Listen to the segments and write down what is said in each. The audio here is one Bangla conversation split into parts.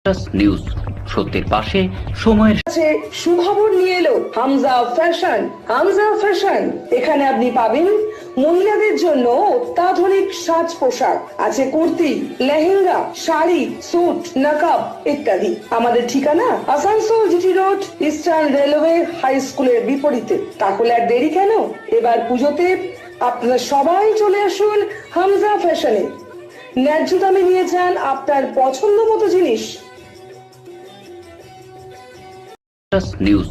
নিউজ সত্যের পাশে সময়ের কাছে সুখবর নিয়ে এলো হামজা ফ্যাশন। হামজা ফ্যাশন, এখানে আপনি পাবেন মহিলাদের জন্য অত্যাধুনিক সাজ পোশাক, আছে কুর্তি, লেহেঙ্গা, শাড়ি, স্যুট, নকাব ইত্যাদি। আমাদের ঠিকানা Asansol GT road, eastern railway high স্কুলের বিপরীতে। তাহলে আর দেরি কেন, এবার পুজোতে আপনারা সবাই চলে আসুন হামজা ফ্যাশনে। ন্যায্য দামে নিয়ে যান আপনার পছন্দ মতো জিনিস। নিউজ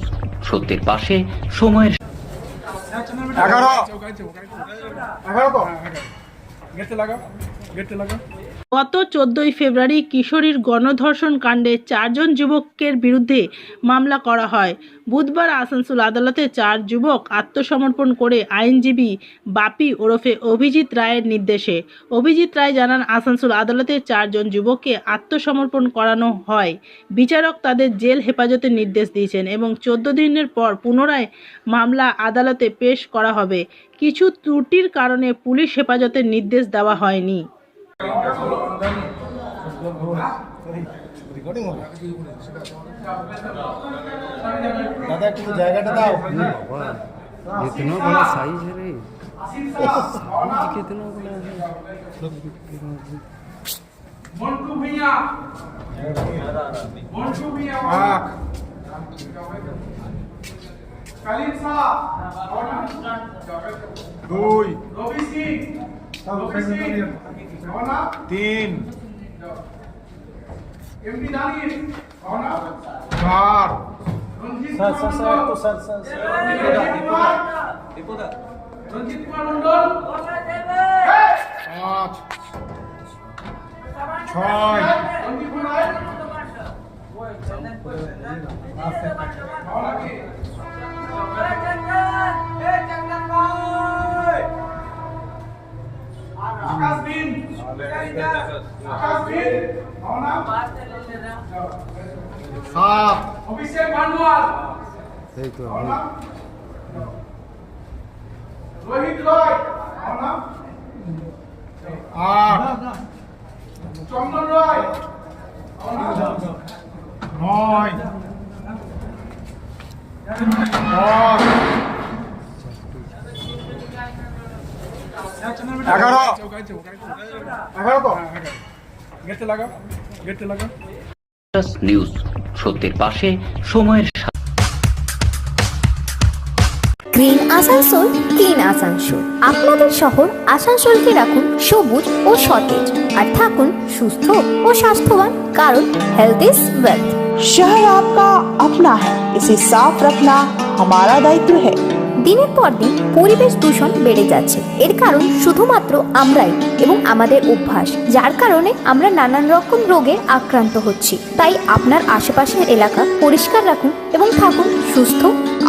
সত্যের পাশে সময়ের 11 গত 14 ফেব্রুয়ারি কিশোরীর গণধর্ষণ কাণ্ডে 4 জন যুবকের বিরুদ্ধে মামলা করা হয়। বুধবার আসানসোল আদালতে 4 যুবক আত্মসমর্পণ করে আইনজীবী বাপি ওরফে অভিজিৎ রায়ের নির্দেশে। অভিজিৎ রায় জানান, আসানসোল আদালতে 4 জন যুবককে আত্মসমর্পণ করানো হয়। বিচারক তাদের জেল হেফাজতের নির্দেশ দিয়েছেন এবং 14 দিনের পর পুনরায় মামলা আদালতে পেশ করা হবে। কিছু ত্রুটির কারণে পুলিশ হেফাজতের নির্দেশ দেওয়া হয়নি। दादा একটু জায়গাটা দাও। इतना बड़ा साइज है रे, कितना बड़ा है। मंटू भैया कालीन साहब দুই রবি সিং 3 এমপি দানির 4 রঞ্জিত রঞ্জিত কুমার মন্ডল 5 6 রঞ্জিত কুমার आकाश बिन सात अभिषेक भानुआल रोहित रॉय 8 चंदन रॉय 9 নিউজ সত্যের পাশে সময়ের গ্রিন আসানসোল, ক্লিন আসানসোল। আপনাদের শহর আসানসোলকে রাখুন সবুজ ও সতেজ, আর থাকুন সুস্থ ও স্বাস্থ্যবান, কারণ হেলথ ইজ ওয়েলথ। शहर आपका अपना है, इसे साफ रखना हमारा दायित्व है। দিনের পর দিন পরিবেশ দূষণ বেড়ে যাচ্ছে। এর কারণ শুধুমাত্র আমরাই এবং আমাদের অভ্যাস, যার কারণে আমরা নানান রকম রোগে আক্রান্ত হচ্ছি। তাই আপনার আশেপাশের এলাকা পরিষ্কার রাখুন এবং থাকুন সুস্থ।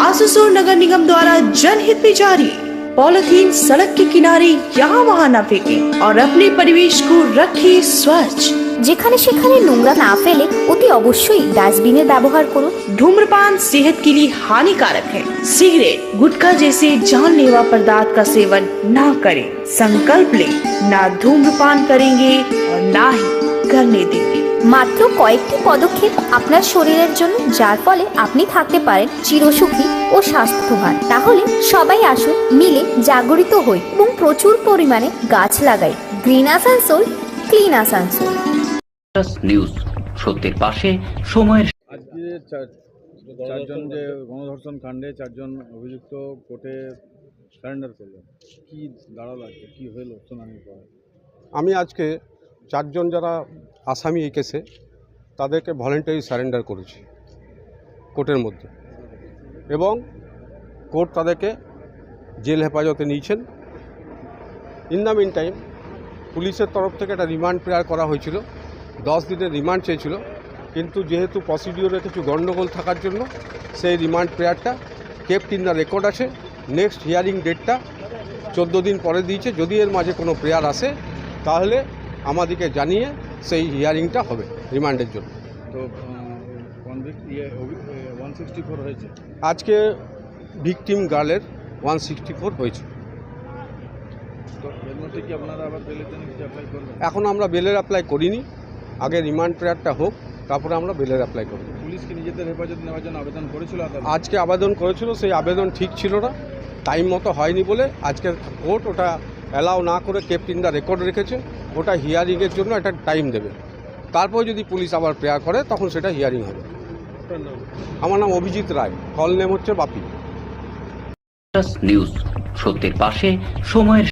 आसुसोल नगर निगम द्वारा जनहित में जारी। पॉलिथीन सड़क के किनारे यहाँ वहाँ न फेंकें और अपने परिवेश को रखें स्वच्छ। যেখানে সেখানে নোংরা না ফেলে অতি অবশ্যই ডাস্টবিনের ব্যবহার করুন। धूम्रपान सेहत के लिए हानिकारक है। सिगरेट, गुटखा जैसे जानलेवा पदार्थ का सेवन न करें। संकल्प लें, ना धूम्रपान करेंगे और ना ही करने देंगे। মাত্র কয়েকটি পদক্ষেপ আপনার শরীরের জন্য, যার ফলে আপনি থাকতে পারেন চিরসুখী ও স্বাস্থ্যবান। তাহলে সবাই আসুন, মিলে জাগরিত হই এবং প্রচুর পরিমাণে গাছ লাগাই। Green Asansol, clean Asansol. News সত্যের পাশে সময়ের আজকে 4 জন যে গণধর্ষণ কাণ্ডে 4 জন অভিযুক্ত কোর্টে সারেন্ডার করলেন, কি দাঁড়ালো, আজকে কি হলো শুনানির পরে? আমি আজকে 4 জন যারা আসামি এই কেসে তাদেরকে ভলেন্টারি সারেন্ডার করেছি কোর্টের মধ্যে, এবং কোর্ট তাদেরকে জেল হেফাজতে নিয়েছেন। ইন দ্য মিন টাইম পুলিশের তরফ থেকে একটা রিমান্ড প্রেয়ার করা হয়েছিল, 10 দিনের রিমান্ড চেয়েছিল, কিন্তু যেহেতু প্রসিডিওরে কিছু গণ্ডগোল থাকার জন্য সেই রিমান্ড প্রেয়ারটা কেপ্ট ইন দ্য রেকর্ড আছে। নেক্সট হিয়ারিং ডেটটা 14 দিন পরে দিয়েছে। যদি এর মাঝে কোনো প্রেয়ার আসে তাহলে আমাদেরকে জানিয়ে সেই হিয়ারিংটা হবে রিমান্ডের জন্য। তো 164 হয়েছে আজকে ভিকটিম গার্লের 164 হয়েছে। তো এর মধ্যে কি আপনারা আবার বেলের জন্য কিছু অ্যাপ্লাই করবেন? এখন আমরা বেলের অ্যাপ্লাই করিনি, আগে রিমান্ড প্রেয়ারটা হোক, তারপরে আমরা বেলের অ্যাপ্লাই করব। পুলিশ কি নিজেদের হেফাজত নেওয়ার জন্য আবেদন করেছিল আদালতে? আজকে আবেদন করেছিল, সেই আবেদন ঠিক ছিল না, টাইম মতো হয়নি বলে আজকে কোর্ট ওটা অ্যালাউ না করে কেপ্ট ইন দ্য রেকর্ড রেখেছে। ওটা হিয়ারিংয়ের জন্য একটা টাইম দেবে, তারপর যদি পুলিশ আবার প্রেয়ার করে তখন সেটা হিয়ারিং হবে। আপনার নাম? আমার নাম অভিজিৎ রায়, কল নেম হচ্ছে বাপি। নিউজ, সত্যের পাশে সময়ের